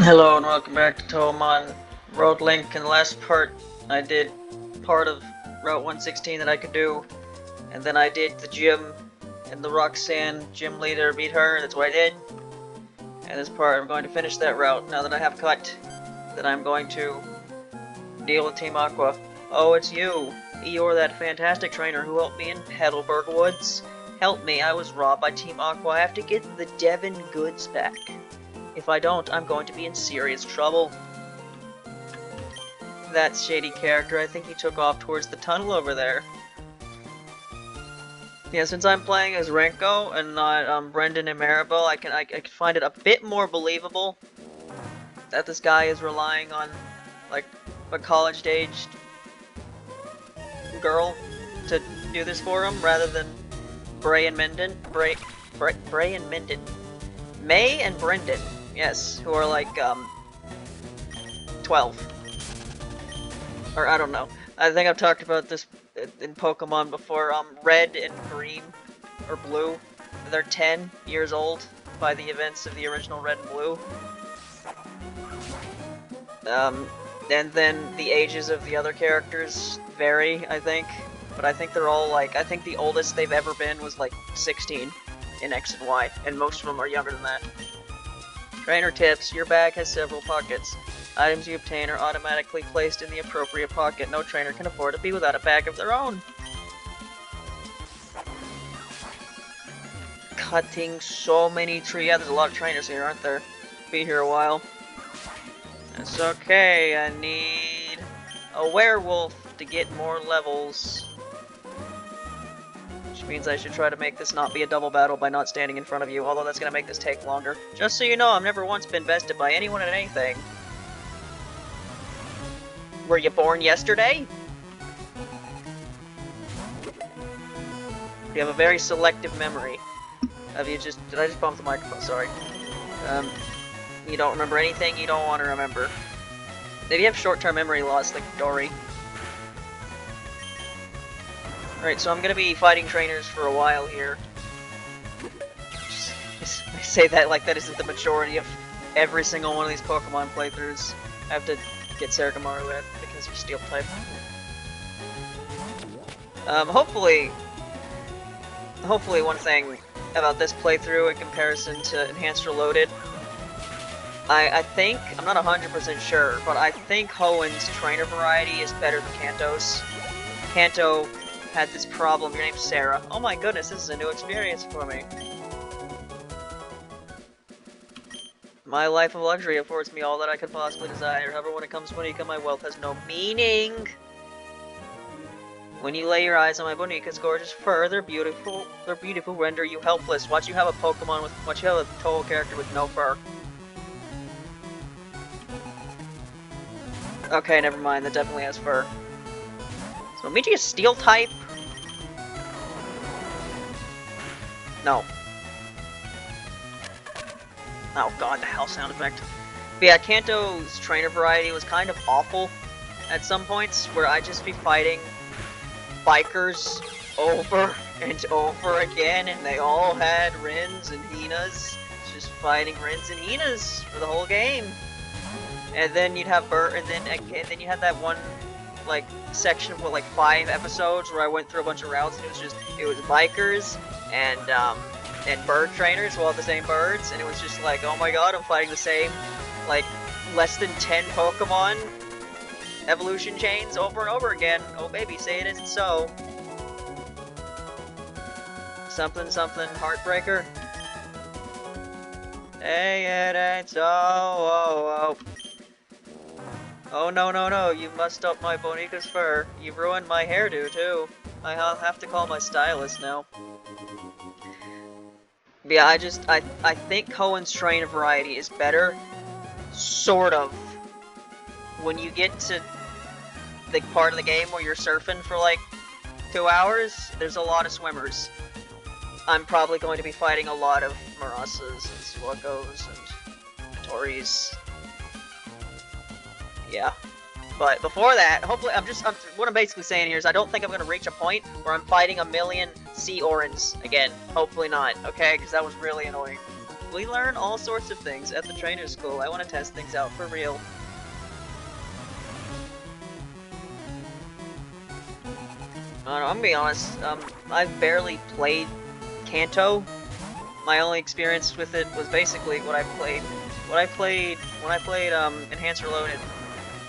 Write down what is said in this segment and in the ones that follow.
Hello and welcome back to Touhoumon Road Link. In the last part, I did part of Route 116 that I could do, and then I did the gym and the Roxanne gym leader beat her. That's what I did. And this part, I'm going to finish that route now that I have cut. Then I'm going to deal with Team Aqua. Oh, it's you. You're that fantastic trainer who helped me in Petalburg Woods. Help me, I was robbed by Team Aqua. I have to get the Devon goods back. If I don't, I'm going to be in serious trouble. That shady character, I think he took off towards the tunnel over there. Yeah, since I'm playing as Renko and not Brendan and Maribel, I can find it a bit more believable that this guy is relying on like a college-aged girl to do this for him rather than Bray and Menden. Bray and Menden. May and Brendan. Yes, who are like 12. Or I don't know. I think I've talked about this in Pokemon before. Red and green or blue, they're 10 years old by the events of the original Red and Blue. And then the ages of the other characters vary, I think. But I think they're all like, I think the oldest they've ever been was like 16 in X and Y, and most of them are younger than that. Trainer tips, your bag has several pockets. Items you obtain are automatically placed in the appropriate pocket. No trainer can afford to be without a bag of their own. Cutting so many trees. Yeah, there's a lot of trainers here, aren't there? Be here a while. It's okay, I need a werewolf to get more levels. Which means I should try to make this not be a double battle by not standing in front of you, although that's gonna make this take longer. Just so you know, I've never once been bested by anyone at anything. Were you born yesterday? You have a very selective memory. Have you just... Did I just bump the microphone? Sorry. You don't remember anything you don't want to remember. Maybe you have short-term memory loss like Dory. Alright, so I'm gonna be fighting trainers for a while here. I say that like that isn't the majority of every single one of these Pokemon playthroughs. I have to get Sargamaru with because he's Steel type. Hopefully one thing about this playthrough in comparison to Enhanced Reloaded, I think, I'm not 100% sure, but I think Hoenn's trainer variety is better than Kanto's. Kanto had this problem. Your name's Sarah. Oh my goodness, this is a new experience for me. My life of luxury affords me all that I could possibly desire. However, when it comes to Bonica, my wealth has no meaning. When you lay your eyes on my Bonica's gorgeous fur, their beautiful render you helpless. Watch you have a Pokemon with, watch you have a total character with no fur. Okay, never mind, that definitely has fur. So Miji is Steel type? No. Oh god, the hell sound effect. But yeah, Kanto's trainer variety was kind of awful at some points, where I'd just be fighting bikers over and over again, and they all had Rins and Hinas. Just fighting Rins and Hinas for the whole game. And then you'd have and then you had that one like section of what, like 5 episodes where I went through a bunch of routes, and it was bikers and bird trainers, well, the same birds, and it was just like, oh my god, I'm fighting the same like less than 10 Pokemon evolution chains over and over again. Oh baby, say it isn't so. Something something heartbreaker. Hey, it ain't so. Oh, oh. Oh no no no, you mussed up my Bonica's fur. You ruined my hairdo too. I'll have to call my stylist now. But yeah, I think Hoenn's trainer variety is better, sort of. When you get to the part of the game where you're surfing for like 2 hours, there's a lot of swimmers. I'm probably going to be fighting a lot of Marasas and Slugos and Nitoris. Yeah. But before that, hopefully, what I'm basically saying here is I don't think I'm going to reach a point where I'm fighting a million Sea Orans again. Hopefully not, okay? Because that was really annoying. We learn all sorts of things at the trainer school. I want to test things out for real. I'm gonna be honest, I've barely played Kanto. My only experience with it was basically when I played Enhanced Reloaded.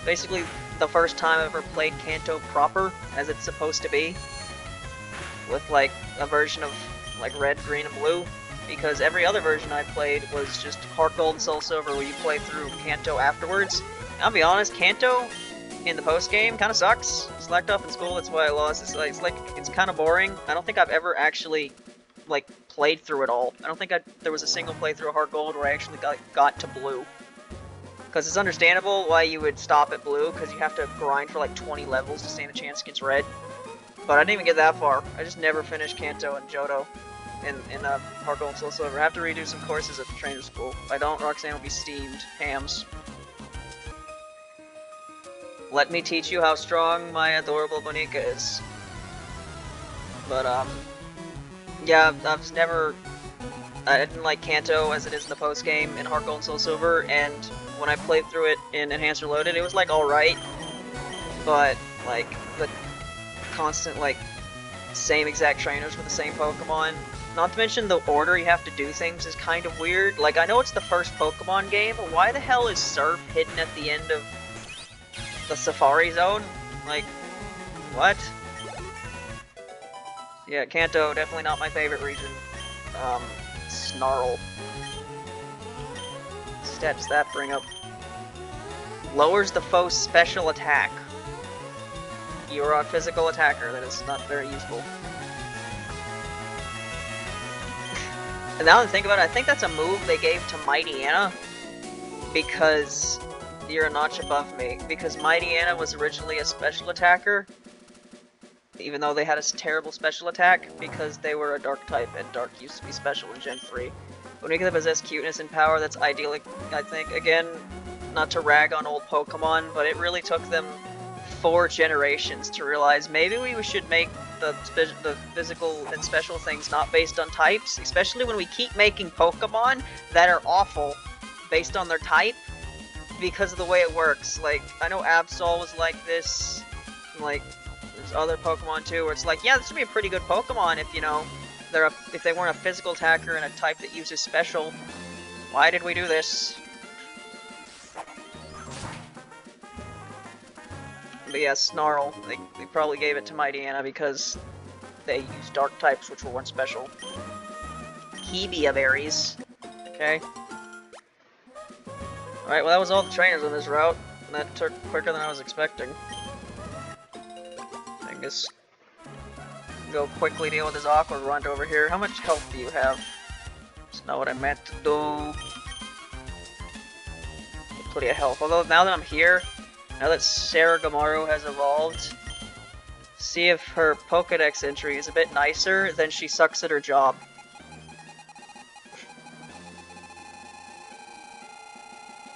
Basically the first time I ever played Kanto proper, as it's supposed to be. With like a version of like red, green, and blue. Because every other version I played was just Heart Gold and Soul Silver where you play through Kanto afterwards. I'll be honest, Kanto in the post game kind of sucks. Slacked up in school, that's why I lost. It's kind of boring. I don't think I've ever actually like played through it all. I don't think there was a single playthrough of Heart Gold where I actually got to blue. Because it's understandable why you would stop at blue, because you have to grind for like 20 levels to stand a chance against red. But I didn't even get that far. I just never finished Kanto and Johto in Heart Gold and Soul Silver. I have to redo some courses at the trainer school. If I don't, Roxanne will be steamed hams. Let me teach you how strong my adorable Bonica is. But, yeah, I didn't like Kanto as it is in the post-game in Heart Gold and Soul Silver, and when I played through it in Enhanced Reloaded, it was, like, alright. But, like, the constant, like, same exact trainers with the same Pokemon. Not to mention the order you have to do things is kind of weird. Like, I know it's the first Pokemon game, but why the hell is Surf hidden at the end of the Safari Zone? Like, what? Yeah, Kanto, definitely not my favorite region. Snarl. Stats that bring up. Lowers the foe's special attack. You are a physical attacker, that is not very useful. And now that I think about it, I think that's a move they gave to Mighty Anna, because you're a notch above me. Because Mighty Anna was originally a special attacker, even though they had a terrible special attack, because they were a dark type, and dark used to be special in Gen 3. When we can possess cuteness and power, that's idyllic, I think. Again, not to rag on old Pokemon, but it really took them 4 generations to realize maybe we should make the physical and special things not based on types, especially when we keep making Pokemon that are awful based on their type, because of the way it works. Like, I know Absol was like this, like, there's other Pokemon too, where it's like, yeah, this would be a pretty good Pokemon if, you know, if they weren't a physical attacker and a type that uses special. Why did we do this? But yeah, Snarl, they probably gave it to Mighty Anna because they used dark types, which were one special. Hebia berries. Okay. Alright, well that was all the trainers on this route. And that took quicker than I was expecting. I guess go quickly deal with this aqua grunt over here. How much health do you have? That's not what I meant to do. Plenty of health. Although now that I'm here, now that Sarah Gamaru has evolved, see if her Pokedex entry is a bit nicer, then she sucks at her job.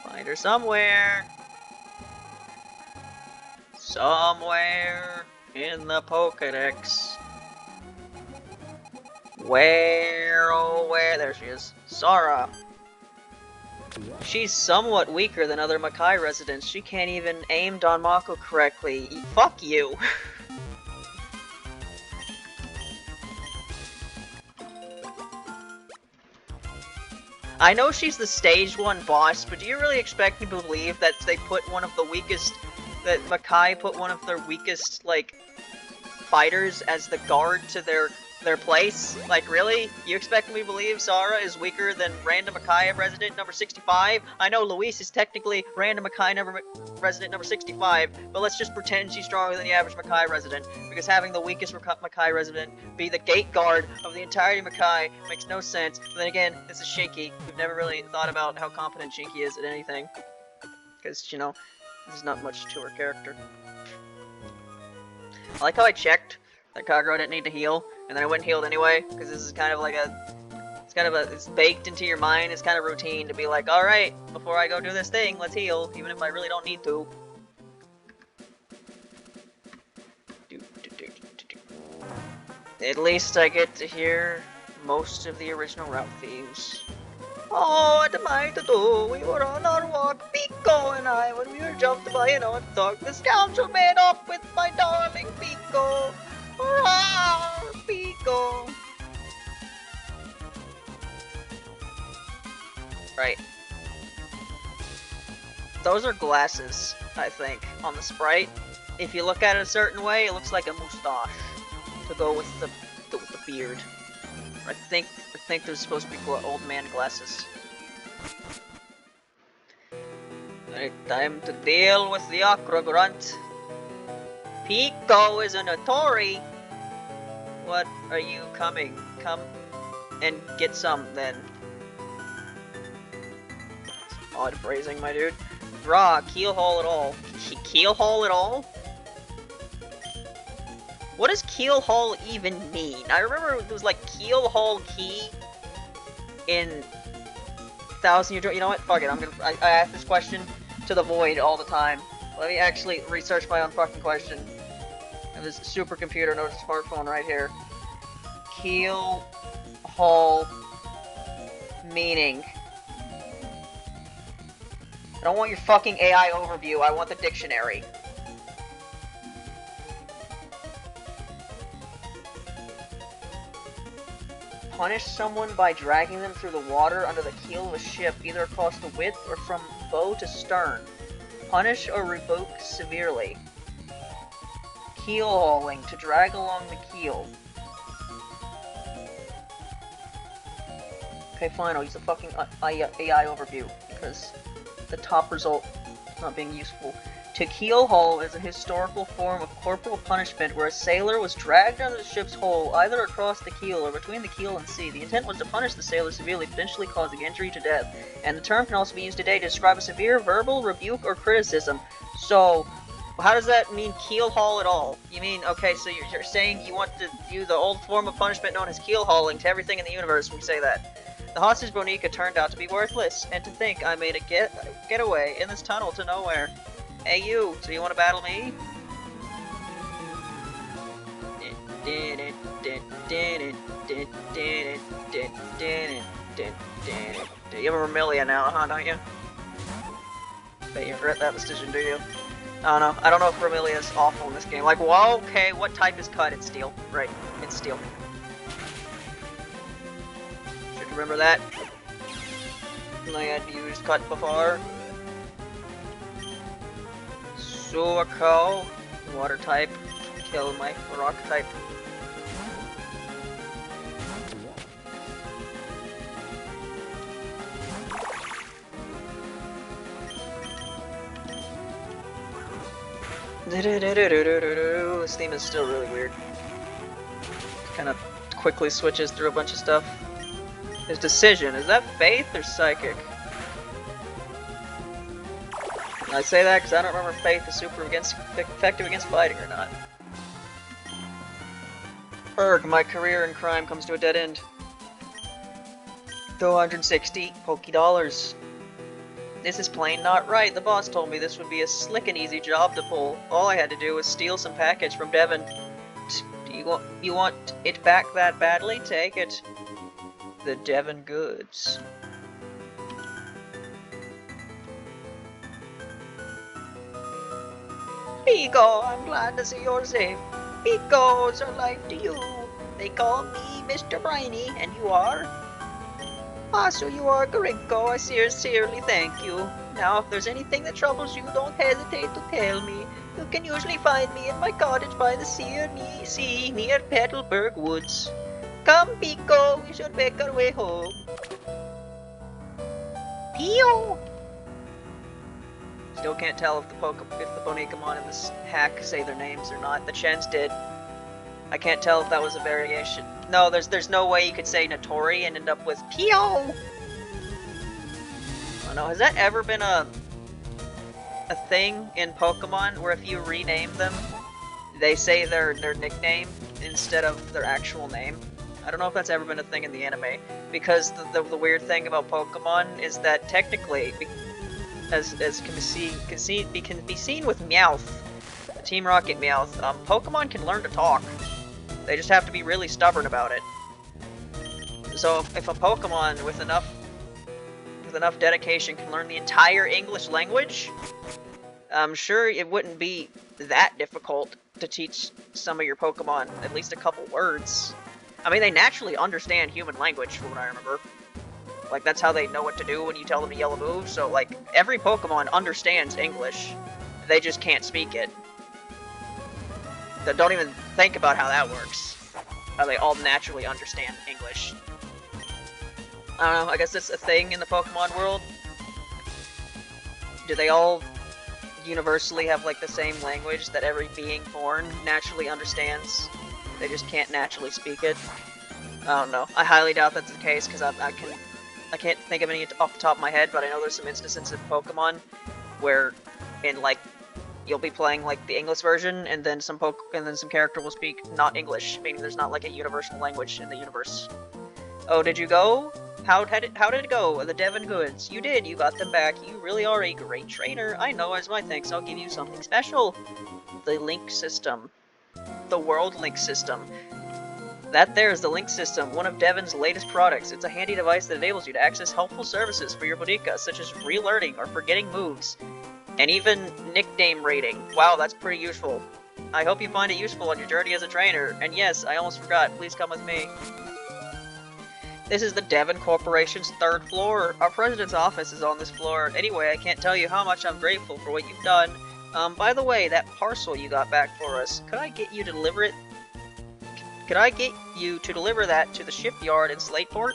Find her somewhere. Somewhere in the Pokedex. Where, oh where, there she is. Sara. She's somewhat weaker than other Makai residents. She can't even aim Don Mako correctly. Fuck you. I know she's the stage 1 boss, but do you really expect me to believe that they put one of the weakest, that Makai put one of their weakest, like, fighters as the guard to their place? Like, really? You expect me to believe Sara is weaker than Random Makai resident number 65? I know Luis is technically Random Makai resident number 65, but let's just pretend she's stronger than the average Makai resident, because having the weakest Makai resident be the gate guard of the entirety of Makai makes no sense. But then again, this is Shinky. We've never really thought about how competent Shinky is at anything, because, you know, there's not much to her character. I like how I checked that Kagura didn't need to heal, and then I went and healed anyway, because this is kind of like it's baked into your mind, it's kind of routine to be like, alright, before I go do this thing, let's heal, even if I really don't need to. At least I get to hear most of the original route themes. Oh, what am I to do? We were on our walk, Peeko and I, when we were jumped by an odd dog. The scoundrel made off with my darling Peeko. Ah, Peeko. Right. Those are glasses, I think, on the sprite. If you look at it a certain way, it looks like a moustache to go with the beard. I think there's supposed to be old man glasses. Alright, time to deal with the aqua grunt. Peeko is a Nitori. What are you coming? Come and get some then. Odd phrasing, my dude. Draw, keelhaul it all. Keelhaul it all? What does keelhaul even mean? I remember it was like keelhaul key in 1000 Year Door. You know what? Fuck it. I ask this question to the void all the time. Let me actually research my own fucking question. I have this supercomputer, no smartphone right here. Keelhaul meaning. I don't want your fucking AI overview, I want the dictionary. Punish someone by dragging them through the water under the keel of a ship, either across the width or from bow to stern. Punish or revoke severely. Keel hauling, to drag along the keel. Okay, fine, I'll use the fucking AI overview, because the top result is not being useful. To keel haul is a historical form of corporal punishment where a sailor was dragged under the ship's hull, either across the keel or between the keel and sea. The intent was to punish the sailor severely, potentially causing injury to death. And the term can also be used today to describe a severe verbal rebuke or criticism. So, how does that mean keel haul at all? You mean, okay, so you're saying you want to use the old form of punishment known as keel hauling to everything in the universe when you say that. The hostage Bonica turned out to be worthless, and to think I made a getaway in this tunnel to nowhere. Hey you, so you want to battle me? You have a Vermilia now, huh, don't you? Bet you regret that decision, do you? I don't know. I don't know if Vermilia is awful in this game. Like, well, okay, what type is cut? It's steel. Right, it's steel. Should remember that. I had used cut before. Suako, water type. Kill my rock type. This theme is still really weird. Kind of quickly switches through a bunch of stuff. His decision, is that faith or psychic? I say that because I don't remember if faith is super effective against fighting or not. Erg, my career in crime comes to a dead end. 260 Poké Dollars. This is plain not right. The boss told me this would be a slick and easy job to pull. All I had to do was steal some package from Devon. Do you want it back that badly? Take it. The Devon goods. Peeko, I'm glad to see you're safe. Peekos are life to you. They call me Mr. Briny, and you are? Ah, so you are Grinko. I sincerely thank you. Now, if there's anything that troubles you, don't hesitate to tell me. You can usually find me in my cottage by the sea near Petalburg Woods. Come, Peeko, we should make our way home. Pio! Still can't tell if the Bonicamon in this hack say their names or not. The Chens did. I can't tell if that was a variation. No, there's no way you could say Nitori and end up with Pio! Oh no, has that ever been a thing in Pokemon where if you rename them, they say their nickname instead of their actual name? I don't know if that's ever been a thing in the anime, because the weird thing about Pokemon is that technically, as can be seen with Meowth, the Team Rocket Meowth, Pokemon can learn to talk. They just have to be really stubborn about it. So if a Pokemon with enough with enough dedication can learn the entire English language, I'm sure it wouldn't be that difficult to teach some of your Pokemon at least a couple words. I mean, they naturally understand human language, from what I remember. Like, that's how they know what to do when you tell them to yell a move, so, like, every Pokemon understands English. They just can't speak it. Don't even think about how that works. How they all naturally understand English. I don't know, I guess that's a thing in the Pokemon world. Do they all universally have, like, the same language that every being born naturally understands? They just can't naturally speak it? I don't know. I highly doubt that's the case, because I can't think of any off the top of my head, but I know there's some instances of Pokemon where, like, you'll be playing, like, the English version, and then some character will speak not English, meaning there's not, like, a universal language in the universe. Oh, did you go? How did it go? The Devon goods. You did. You got them back. You really are a great trainer. I know. As my thanks, I'll give you something special. The link system. The World Link system. That there is the Link system, one of Devon's latest products. It's a handy device that enables you to access helpful services for your Bodika, such as relearning or forgetting moves, and even nickname rating. Wow, that's pretty useful. I hope you find it useful on your journey as a trainer. And yes, I almost forgot. Please come with me. This is the Devon Corporation's 3rd floor. Our president's office is on this floor. Anyway, I can't tell you how much I'm grateful for what you've done. By the way, that parcel you got back for us, could I get you to deliver it? Could I get you to deliver that to the shipyard in Slateport?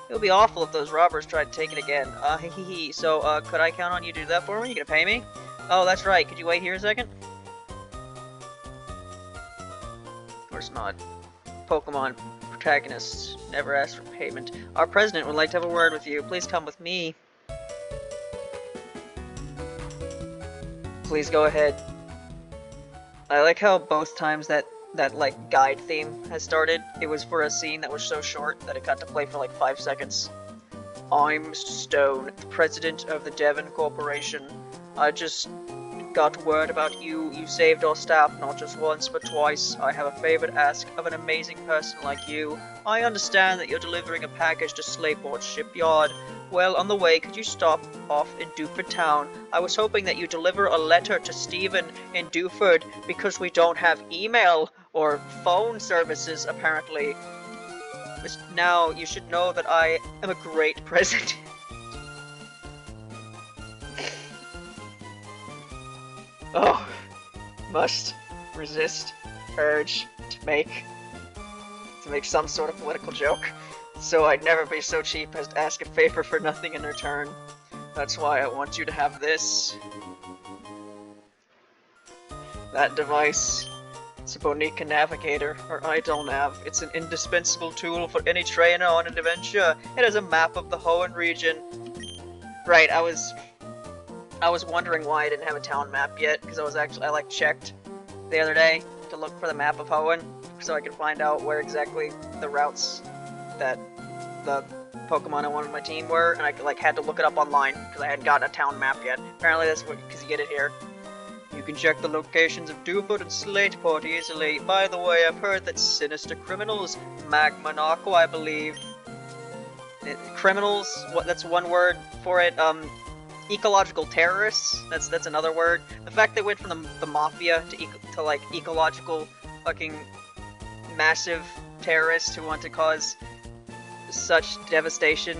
It would be awful if those robbers tried to take it again. Hee. So, could I count on you to do that for me? You gonna pay me? Oh, that's right. Could you wait here a second? Of course not. Pokemon protagonists never ask for payment. Our president would like to have a word with you. Please come with me. Please go ahead. I like how both times that like guide theme has started, it was for a scene that was so short that it got to play for like 5 seconds. I'm Mr. Stone, the president of the Devon Corporation. I just got word about you. You saved our staff not just once but twice. I have a favor to ask of an amazing person like you. I understand that you're delivering a package to Slateport Shipyard. Well, on the way, could you stop off in Dewford Town? I was hoping that you deliver a letter to Stephen in Dewford because we don't have email or phone services, apparently. Now, you should know that I am a great president. Oh, must resist urge to make some sort of political joke. So I'd never be so cheap as to ask a favor for nothing in return. That's why I want you to have this. That device. It's a Bonica Navigator, or Idolnav. It's an indispensable tool for any trainer on an adventure. It has a map of the Hoenn region. Right, I was wondering why I didn't have a town map yet, because I checked the other day to look for the map of Hoenn, so I could find out where exactly the routes that the Pokemon I wanted on my team were, and I had to look it up online, because I hadn't gotten a town map yet. Apparently that's because you get it here. You can check the locations of Dewford and Slateport easily. By the way, I've heard that sinister criminals, Magma and Aqua, I believe. Criminals, that's one word for it. Ecological terrorists, that's another word. The fact they went from the mafia to like ecological fucking massive terrorists who want to cause such devastation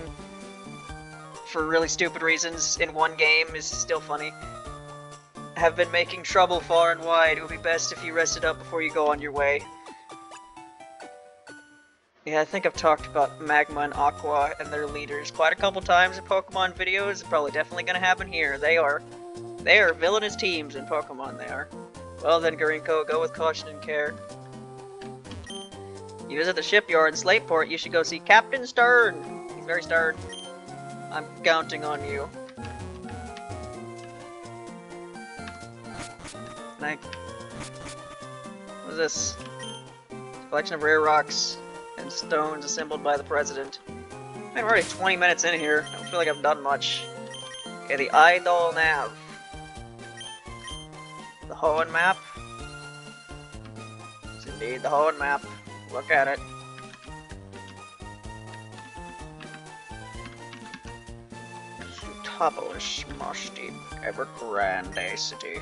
for really stupid reasons in one game is still funny. Have been making trouble far and wide. It would be best if you rested up before you go on your way. Yeah, I think I've talked about Magma and Aqua and their leaders quite a couple times in Pokemon videos. It's probably definitely gonna happen here. They are villainous teams in Pokemon, they are. Well then, Garinko, go with caution and care. You visit the shipyard in Slateport, you should go see Captain Stern. He's very stern. I'm counting on you. What is this? Collection of rare rocks and stones assembled by the president. Man, we're already 20 minutes in here. I don't feel like I've done much. Okay, the Idolnav. The Hoenn map. It's indeed the Hoenn map. Look at it. Publish Musty Evergrande City.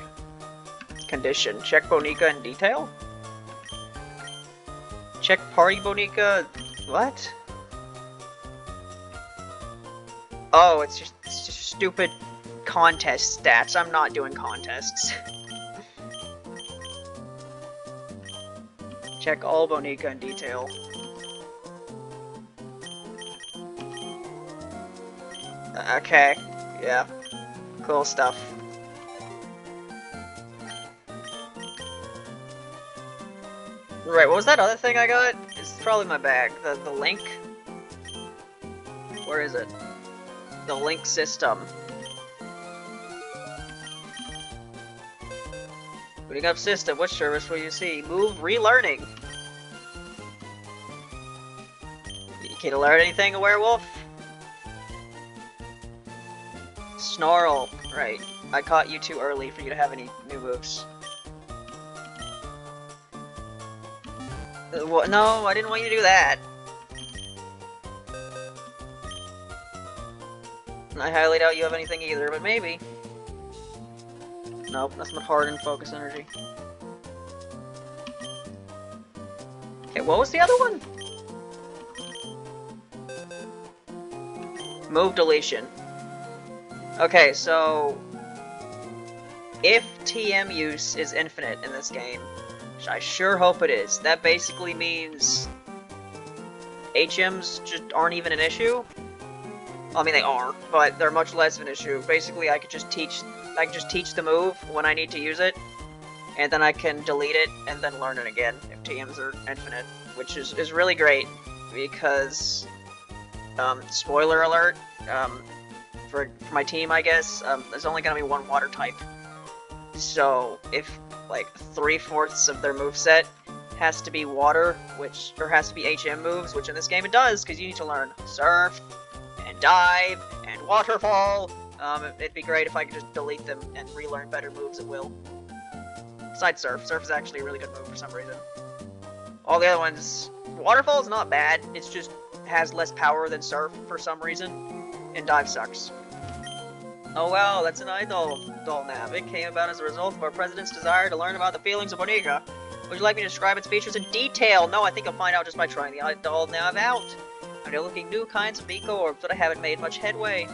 Condition. Check Bonica in detail? Check Party Bonica... What? Oh, it's just stupid contest stats. I'm not doing contests. Check all Bonica in detail. Okay, yeah. Cool stuff. Right, what was that other thing I got? It's probably my bag. The link? Where is it? The link system. Booting up system, which service will you see? Move relearning. You can learn anything, a werewolf? Snarl. Right. I caught you too early for you to have any new moves. What? No, I didn't want you to do that. I highly doubt you have anything either, but maybe. Nope, that's not hard and focus energy. Okay, what was the other one? Move deletion. Okay, so if TM use is infinite in this game, which I sure hope it is, that basically means HMs just aren't even an issue. I mean, they are, but they're much less of an issue. Basically, I could just teach the move when I need to use it, and then I can delete it and then learn it again if TMs are infinite, which is really great because, spoiler alert, for my team, I guess, there's only gonna be one water type. So if like 3/4 of their moveset has to be water, or has to be HM moves, which in this game it does, because you need to learn Surf, and Dive, and Waterfall. It'd be great if I could just delete them and relearn better moves at will. Besides Surf. Surf is actually a really good move for some reason. All the other ones... Waterfall is not bad, it's just has less power than Surf for some reason, and Dive sucks. Oh wow, that's an idol nav. It came about as a result of our president's desire to learn about the feelings of Bonica. Would you like me to describe its features in detail? No, I think you'll find out just by trying the idol nav out. Are there looking new kinds of Peeko orbs, but I haven't made much headway?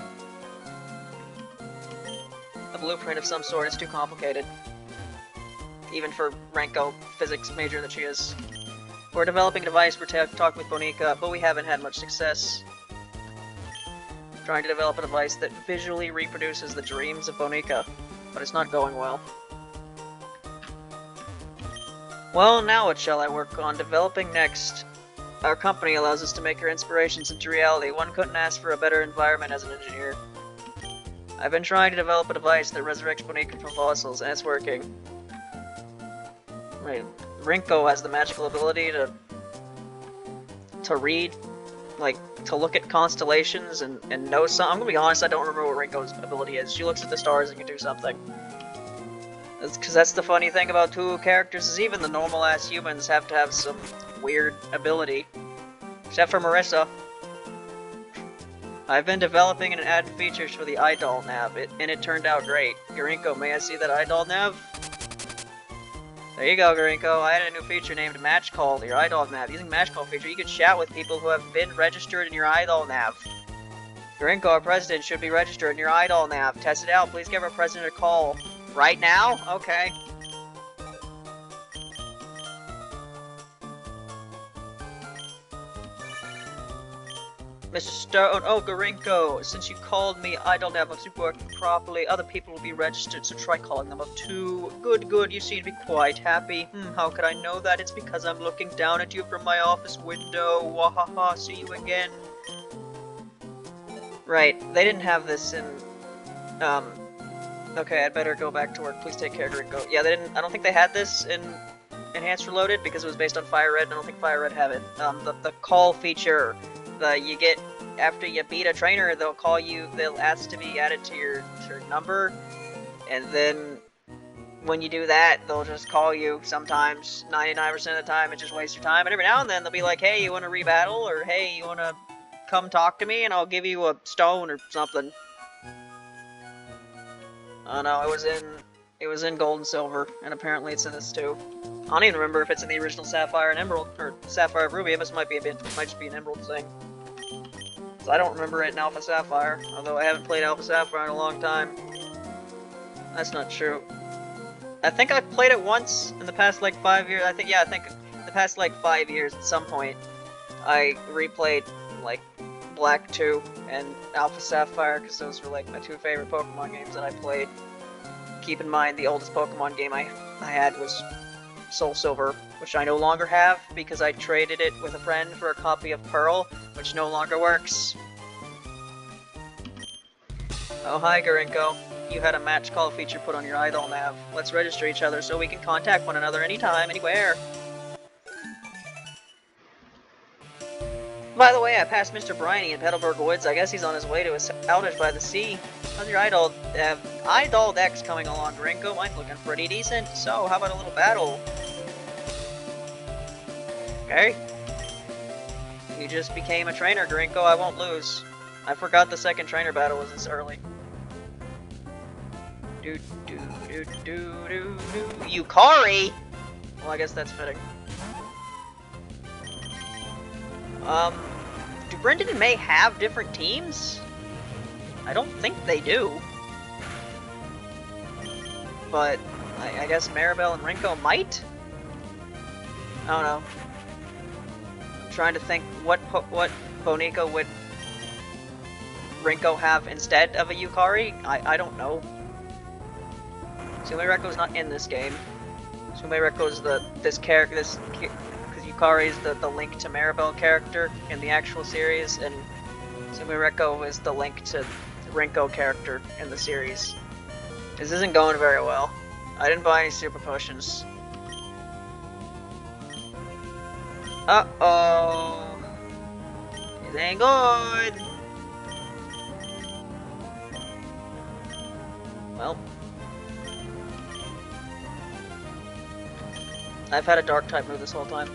A blueprint of some sort is too complicated. Even for Renko, physics major that she is. We're developing a device for talking with Bonica, but we haven't had much success. Trying to develop a device that visually reproduces the dreams of Bonica, but it's not going well. Well, now what shall I work on developing next? Our company allows us to make our inspirations into reality. One couldn't ask for a better environment as an engineer. I've been trying to develop a device that resurrects Bonica from fossils, and it's working. Wait, Rinko has the magical ability to read, like, to look at constellations and know something. I'm gonna be honest, I don't remember what Rinko's ability is. She looks at the stars and can do something. Because that's the funny thing about Touhoumon characters, is even the normal-ass humans have to have some weird ability. Except for Marissa. I've been developing and adding features for the idol nav, and it turned out great. Garinko, may I see that idol nav? There you go, Garinko. I added a new feature named Match Call to your idol nav. Using Match Call feature, you can chat with people who have been registered in your idol nav. Garinko, our president, should be registered in your idol nav. Test it out. Please give our president a call. Right now? Okay. Mr. Stone, oh Garinko, since you called me, I don't have to be working properly. Other people will be registered, so try calling them up too. Good, good, you seem to be quite happy. How could I know that? It's because I'm looking down at you from my office window. Wahaha, see you again. Right, they didn't have this in, okay, I'd better go back to work. Please take care, Garinko. Yeah, they didn't, I don't think they had this in Enhanced Reloaded, because it was based on Fire Red, and I don't think Fire Red have it. The call feature, you get, after you beat a trainer, they'll call you, they'll ask to be added to your number, and then when you do that, they'll just call you sometimes. 99% of the time, it just wastes your time, and every now and then they'll be like, hey, you want to rebattle, or hey, you want to come talk to me, and I'll give you a stone or something. Oh no, it was in Gold and Silver, and apparently it's in this too. I don't even remember if it's in the original Sapphire and Emerald, or Sapphire and Ruby. It might just be an Emerald thing. So I don't remember it in Alpha Sapphire, although I haven't played Alpha Sapphire in a long time. That's not true. I think I played it once in the past like 5 years. I think the past like 5 years at some point, I replayed like Black 2 and Alpha Sapphire because those were like my two favorite Pokemon games that I played. Keep in mind the oldest Pokemon game I had was Soul Silver, which I no longer have because I traded it with a friend for a copy of Pearl, which no longer works. Oh hi Garinko. You had a match call feature put on your idol nav. Let's register each other so we can contact one another anytime, anywhere. By the way, I passed Mr. Briney in Petalburg Woods. I guess he's on his way to his outage by the sea. How's your idol decks coming along, Garinko? Mine's looking pretty decent. So, how about a little battle? Okay. You just became a trainer, Garinko. I won't lose. I forgot the second trainer battle was this early. Yukari? Well, I guess that's fitting. Do Brendan and May have different teams? I don't think they do. But I guess Maribel and Rinko might? I don't know. I'm trying to think what Bonica would Rinko have instead of a Yukari? I don't know. Sumereko's not in this game. Sumereko's this character, because Yukari is the link to Maribel character in the actual series, and Sumereko is the link to the Rinko character in the series. This isn't going very well. I didn't buy any super potions. Uh-oh. It ain't good. Well. I've had a dark type move this whole time.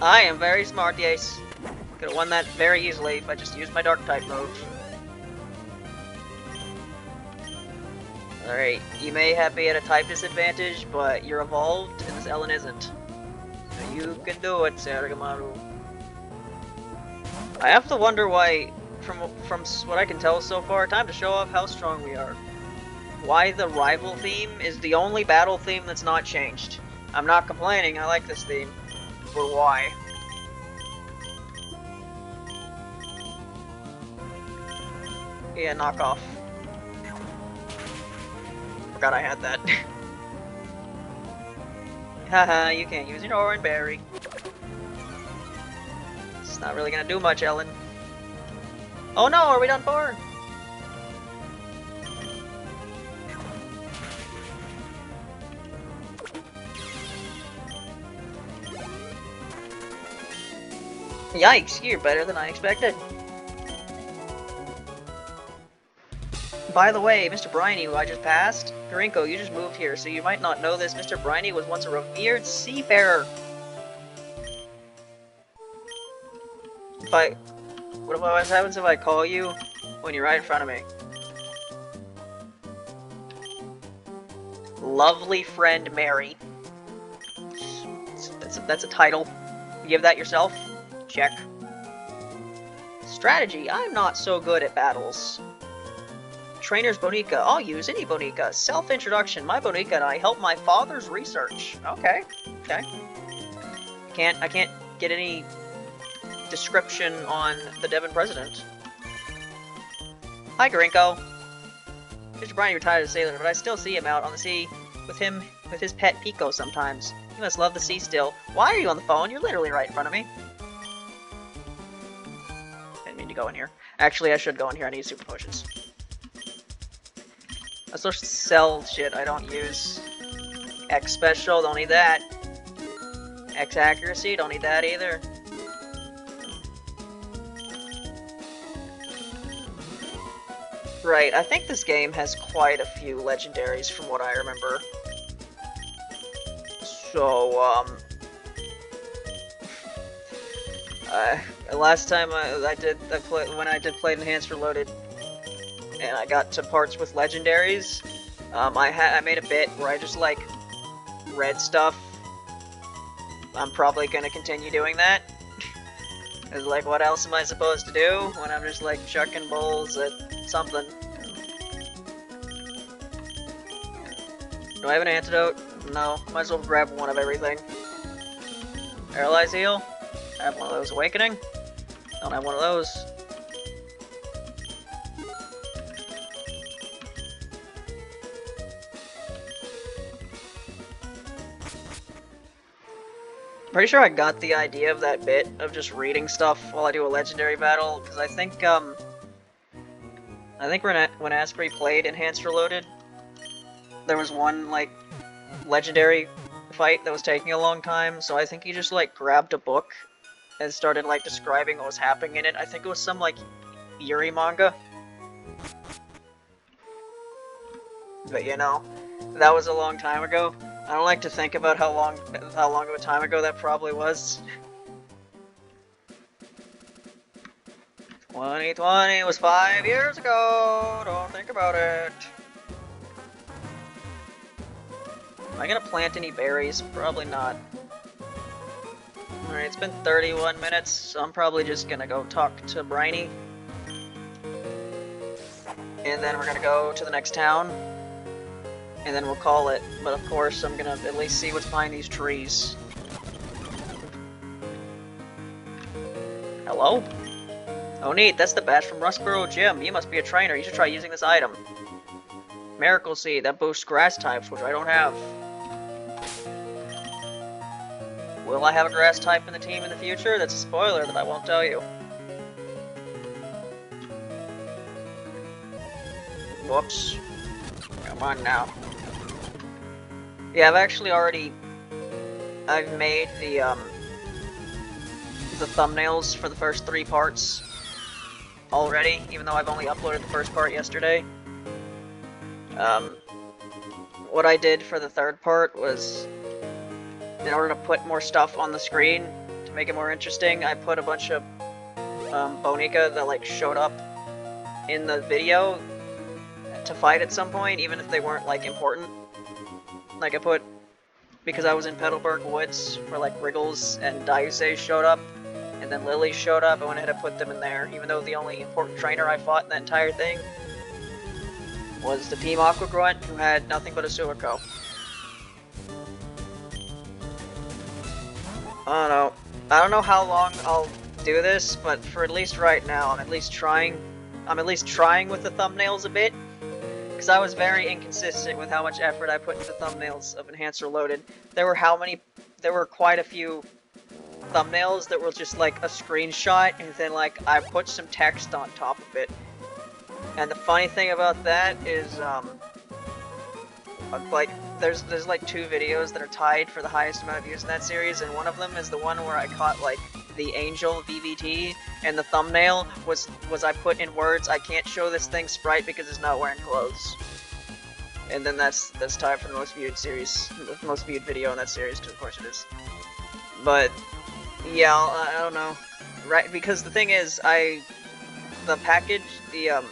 I am very smart, yes. Could have won that very easily if I just used my dark type move. Alright, you may be at a type disadvantage, but you're evolved, and this Ellen isn't. So you can do it, Saragamaru. I have to wonder why, from what I can tell so far, time to show off how strong we are. Why the rival theme is the only battle theme that's not changed. I'm not complaining, I like this theme. But why? Yeah, knock off. Forgot I had that. Haha, you can't use your orange berry. It's not really gonna do much, Ellen. Oh no, are we done for? Yikes, you're better than I expected. By the way, Mr. Briney, who I just passed, Garinko, you just moved here, so you might not know this. Mr. Briney was once a revered seafarer. What happens if I call you when you're right in front of me? Lovely friend Mary. That's a title. You give that yourself? Check. Strategy. I'm not so good at battles. Trainer's Bonica. I'll use any Bonica. Self-introduction. My Bonica and I help my father's research. Okay. Okay. I can't get any description on the Devon president. Hi, Garinko. Mr. Briney retired as a sailor, but I still see him out on the sea with his pet Peeko sometimes. You must love the sea still. Why are you on the phone? You're literally right in front of me. Didn't mean to go in here. Actually, I should go in here. I need super potions. I still sell shit I don't use. X special, don't need that. X accuracy, don't need that either. Right, I think this game has quite a few legendaries from what I remember. So, last time when I did play Enhanced Reloaded, and I got to parts with legendaries. I made a bit where I just like read stuff. I'm probably gonna continue doing that. Cause like, what else am I supposed to do when I'm just like chucking bowls at something? Do I have an antidote? No. Might as well grab one of everything. Paralyze heal? I have one of those. Awakening? Don't have one of those. Pretty sure I got the idea of that bit of just reading stuff while I do a legendary battle, because I think when Asprey played Enhanced Reloaded, there was one, like, legendary fight that was taking a long time, so I think he just, like, grabbed a book and started, like, describing what was happening in it. I think it was some, like, Yuri manga. But, you know, that was a long time ago. I don't like to think about how long of a time ago that probably was. 2020 was 5 years ago. Don't think about it. Am I gonna plant any berries? Probably not. Alright, it's been 31 minutes, so I'm probably just gonna go talk to Briny. And then we're gonna go to the next town. And then we'll call it. But of course, I'm gonna at least see what's behind these trees. Hello? Oh neat, that's the badge from Rustboro Gym. You must be a trainer. You should try using this item. Miracle Seed, that boosts grass types, which I don't have. Will I have a grass type in the team in the future? That's a spoiler that I won't tell you. Whoops. Come on now. Yeah, I've made the thumbnails for the first 3 parts already, even though I've only uploaded the first part yesterday. What I did for the 3rd part was, in order to put more stuff on the screen, to make it more interesting, I put a bunch of Bonica that like showed up in the video to fight at some point, even if they weren't like important. Like I put, because I was in Petalburg Woods, where like Wriggles and Diuse showed up, and then Lily showed up, I went ahead and put them in there, even though the only important trainer I fought in that entire thing was the Team Aqua Grunt, who had nothing but a Suiko. I don't know how long I'll do this, but for at least right now, I'm at least trying with the thumbnails a bit. Because I was very inconsistent with how much effort I put into thumbnails of Enhanced Reloaded. There were quite a few thumbnails that were just like a screenshot, and then like I put some text on top of it. And the funny thing about that is, like, there's like 2 videos that are tied for the highest amount of views in that series, and one of them is the one where I caught like the Angel VVT, and the thumbnail was I put in words, I can't show this thing sprite because it's not wearing clothes. And then that's tied for the most viewed series, the most viewed video in that series, too, of course it is. But yeah, I don't know, right? Because the thing is, the package, the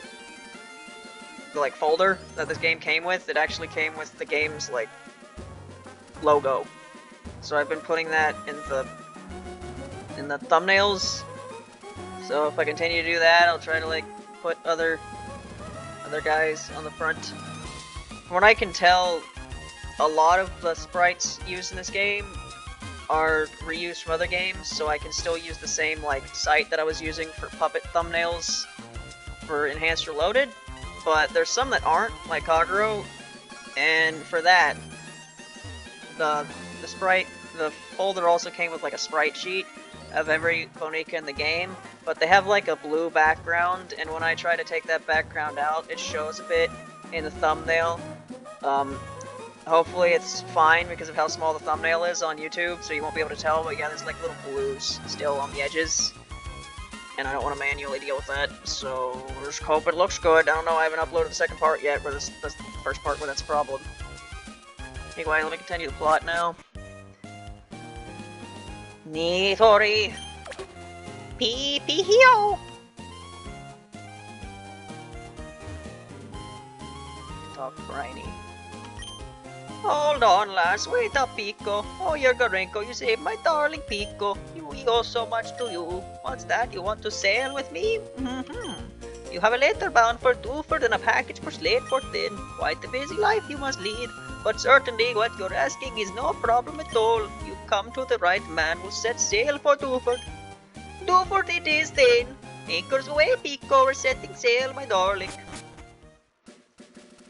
like folder that this game came with, it actually came with the game's like logo. So I've been putting that in the thumbnails. So if I continue to do that, I'll try to like put other guys on the front. From what I can tell, a lot of the sprites used in this game are reused from other games, so I can still use the same like site that I was using for puppet thumbnails for Enhanced Reloaded. But there's some that aren't, like Kaguro, and for that, the folder also came with like a sprite sheet of every Bonica in the game, but they have like a blue background, and when I try to take that background out, it shows a bit in the thumbnail. Hopefully it's fine because of how small the thumbnail is on YouTube, so you won't be able to tell, but yeah, there's like little blues still on the edges. And I don't want to manually deal with that, so we'll just hope it looks good. I don't know, I haven't uploaded the 2nd part yet, but that's the first part where that's a problem. Anyway, let me continue the plot now. Nitori! Pee-pee-hee-oh! talk briny. Hold on, lass. Wait up, Peeko. Oh, you're Garenko. You saved my darling Peeko. We owe so much to you. What's that? You want to sail with me? You have a letter bound for Dewford and a package for Slateford then. Quite a busy life you must lead. But certainly what you're asking is no problem at all. You've come to the right man who set sail for Dewford. Dewford it is then. Anchors away, Peeko. We're setting sail, my darling.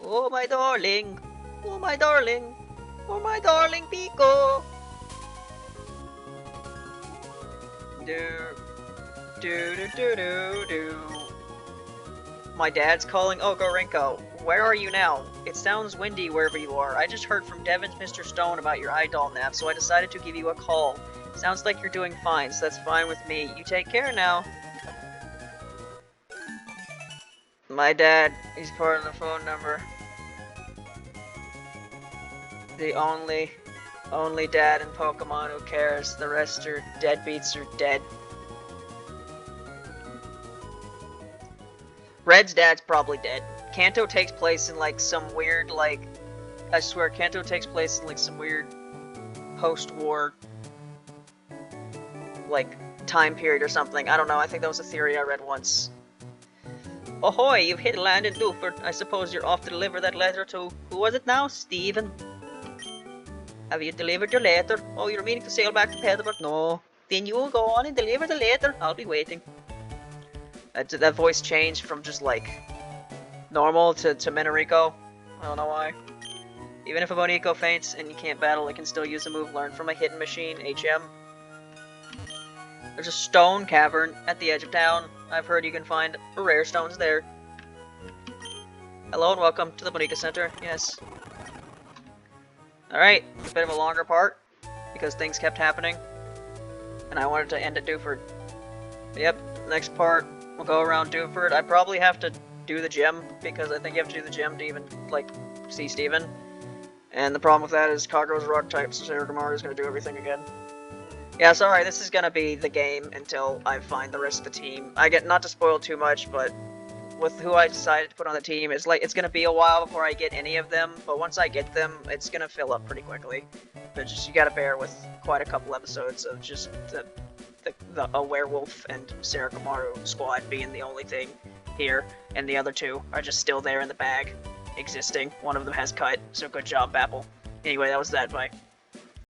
Oh, my darling. Oh, my darling. Oh, my darling Peeko. Do. My dad's calling. Oh, Gorenko. Where are you now? It sounds windy wherever you are. I just heard from Devon's Mr. Stone about your idol nap, so I decided to give you a call. Sounds like you're doing fine, so that's fine with me. You take care now. My dad, he's part of the phone number. The only dad in Pokemon who cares. The rest are deadbeats or dead. Red's dad's probably dead. Kanto takes place in like some weird, like, I swear, Kanto takes place in like some weird post-war, like, time period or something. I don't know, I think that was a theory I read once. Ahoy, you've hit land in Dewford. I suppose you're off to deliver that letter to, who was it now? Stephen? Have you delivered your letter? Oh, you're meaning to sail back to Peterborough? No. Then you go on and deliver the letter. I'll be waiting. That voice changed from just like normal to Menorico. I don't know why. Even if a Bonico faints and you can't battle, it can still use a move learned from a hidden machine, HM. There's a stone cavern at the edge of town. I've heard you can find rare stones there. Hello and welcome to the Bonico Center. Yes. Alright, a bit of a longer part because things kept happening. And I wanted to end at Dewford. Yep, next part. We'll go around Dewford. I probably have to do the gym, because I think you have to do the gym to even, like, see Steven. And the problem with that is Kagro's rock type, so Saragamaru is going to do everything again. Yeah, sorry, this is going to be the game until I find the rest of the team. I get, not to spoil too much, but with who I decided to put on the team, it's like, it's going to be a while before I get any of them, but once I get them, it's going to fill up pretty quickly. But just, you got to bear with quite a couple episodes of just a werewolf and Saragamaru squad being the only thing here, and the other two are just still there in the bag, existing. One of them has cut, so good job, Bapple. Anyway, that was that, bye.